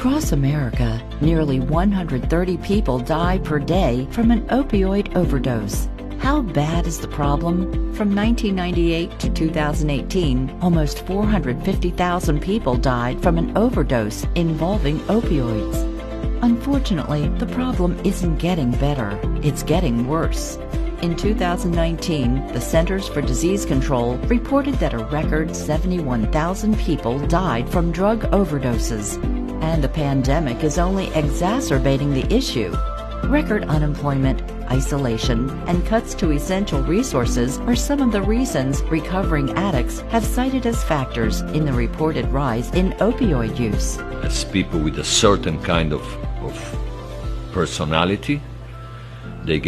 Across America, nearly 130 people die per day from an opioid overdose. How bad is the problem? From 1998 to 2018, almost 450,000 people died from an overdose involving opioids. Unfortunately, the problem isn't getting better, it's getting worse. In 2019, the Centers for Disease Control reported that a record 71,000 people died from drug overdoses. And the pandemic is only exacerbating the issue. Record unemployment, isolation, and cuts to essential resources are some of the reasons recovering addicts have cited as factors in the reported rise in opioid use. As people with a certain kind of personality, they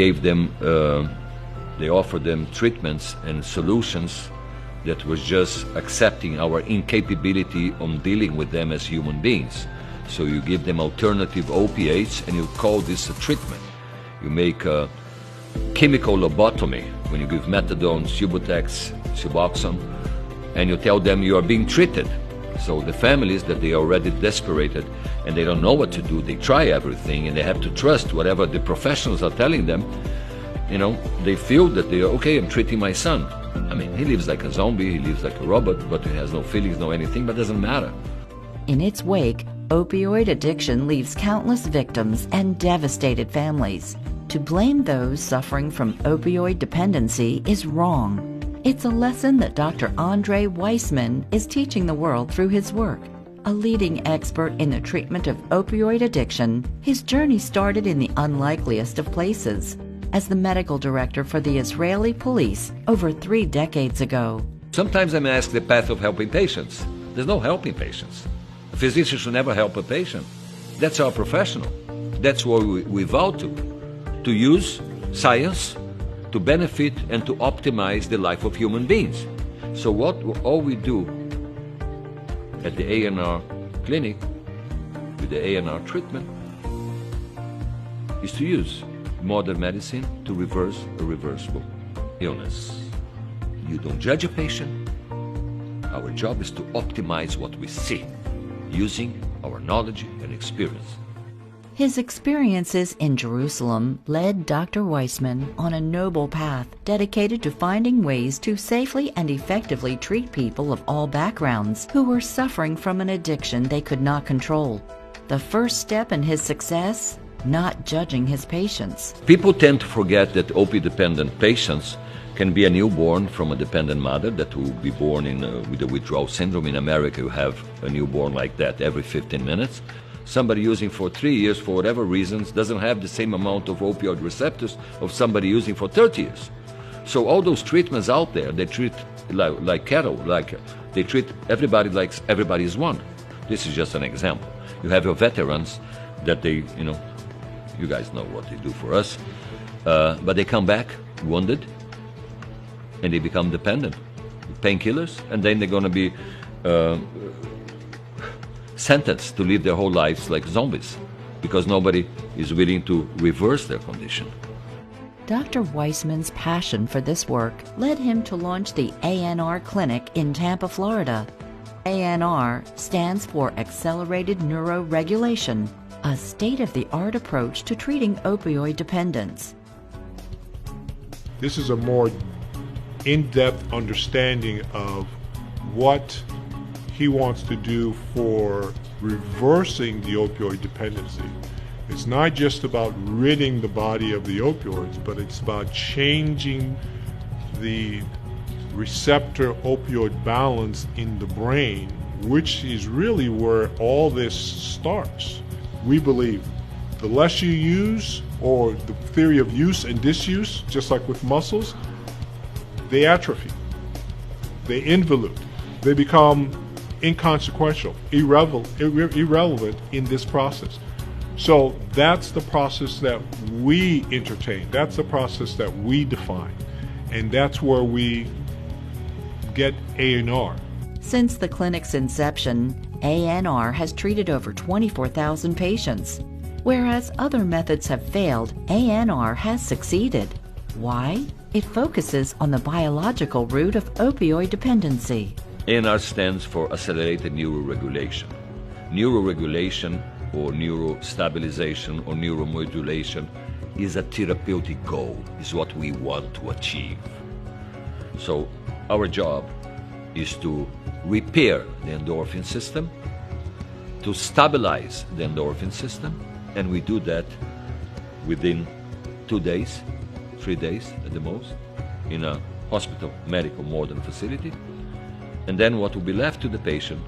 offered them treatments and solutions that was just accepting our incapability on dealing with them as human beings. So you give them alternative opiates and you call this a treatment. You make a chemical lobotomy when you give methadone, Subutex, Suboxone, and you tell them you are being treated. So the families that they are already desperated and they don't know what to do, they try everything and they have to trust whatever the professionals are telling them. You know, they feel that they are, okay, I'm treating my son. I mean, he lives like a zombie, he lives like a robot, but he has no feelings, no anything, but it doesn't matter. In its wake, opioid addiction leaves countless victims and devastated families. To blame those suffering from opioid dependency is wrong. It's a lesson that Dr. Andre Weissman is teaching the world through his work. A leading expert in the treatment of opioid addiction, his journey started in the unlikeliest of places, as the medical director for the Israeli police over 3 decades ago. Sometimes I'm asked the path of helping patients. There's no helping patients. A physician should never help a patient. That's our professional. That's what we vow to use science to benefit and to optimize the life of human beings. So all we do at the ANR clinic with the ANR treatment is to use modern medicine to reverse a reversible illness. You don't judge a patient. Our job is to optimize what we see using our knowledge and experience. His experiences in Jerusalem led Dr. Weissman on a noble path dedicated to finding ways to safely and effectively treat people of all backgrounds who were suffering from an addiction they could not control. The first step in his success? Not judging his patients. People tend to forget that opioid-dependent patients can be a newborn from a dependent mother that will be born with a withdrawal syndrome. In America, you have a newborn like that every 15 minutes. Somebody using for 3 years, for whatever reasons, doesn't have the same amount of opioid receptors of somebody using for 30 years. So all those treatments out there, they treat like cattle, they treat everybody like everybody is one. This is just an example. You have your veterans that they, you guys know what they do for us, but they come back wounded and they become dependent, painkillers, and then they're going to be sentenced to live their whole lives like zombies because nobody is willing to reverse their condition. Dr. Weissman's passion for this work led him to launch the ANR Clinic in Tampa, Florida. ANR stands for Accelerated Neuroregulation, a state-of-the-art approach to treating opioid dependence. This is a more in-depth understanding of what he wants to do for reversing the opioid dependency. It's not just about ridding the body of the opioids, but it's about changing the receptor opioid balance in the brain, which is really where all this starts. We believe the less you use, or the theory of use and disuse, just like with muscles, they atrophy, they involute, they become inconsequential, irrelevant in this process. So that's the process that we entertain, that's the process that we define, and that's where we get ANR. Since the clinic's inception, ANR has treated over 24,000 patients. Whereas other methods have failed, ANR has succeeded. Why? It focuses on the biological root of opioid dependency. ANR stands for accelerated neuroregulation. Neuroregulation or neurostabilization or neuromodulation is a therapeutic goal, is what we want to achieve. So our job is to repair the endorphin system, to stabilize the endorphin system, and we do that within 2 days, 3 days at the most, in a hospital, medical, modern facility. And then what will be left to the patient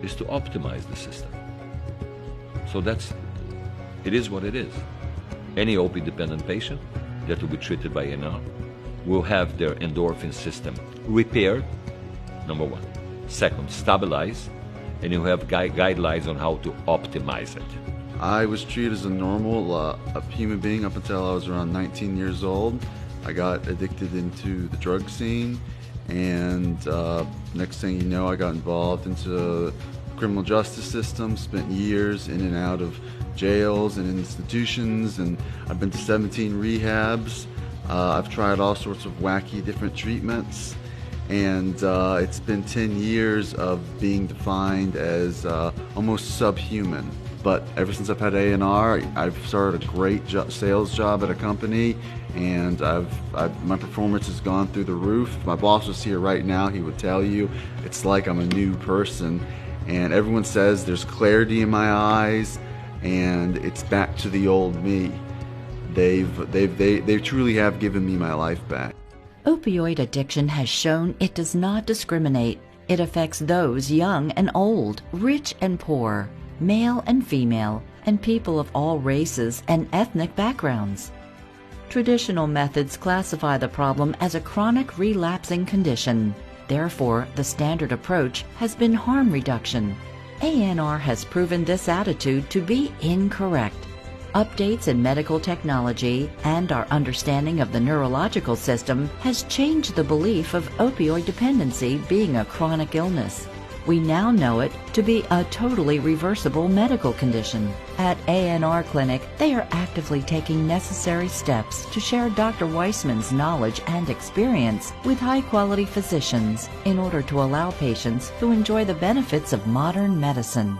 is to optimize the system. So it is what it is. Any opioid-dependent patient that will be treated by ANR will have their endorphin system repaired, number one. Second, stabilized, and you have guidelines on how to optimize it. I was treated as a normal human being up until I was around 19 years old. I got addicted into the drug scene, and next thing you know, I got involved into the criminal justice system, spent years in and out of jails and institutions, and I've been to 17 rehabs. I've tried all sorts of wacky different treatments, and it's been 10 years of being defined as almost subhuman. But ever since I've had ANR, I've started a great sales job at a company, and my performance has gone through the roof. If my boss was here right now, he would tell you it's like I'm a new person. And everyone says there's clarity in my eyes, and it's back to the old me. They truly have given me my life back. Opioid addiction has shown it does not discriminate. It affects those young and old, rich and poor, male and female, and people of all races and ethnic backgrounds. Traditional methods classify the problem as a chronic relapsing condition. Therefore, the standard approach has been harm reduction. ANR has proven this attitude to be incorrect. Updates in medical technology and our understanding of the neurological system has changed the belief of opioid dependency being a chronic illness. We now know it to be a totally reversible medical condition. At ANR Clinic, they are actively taking necessary steps to share Dr. Weissman's knowledge and experience with high-quality physicians in order to allow patients to enjoy the benefits of modern medicine.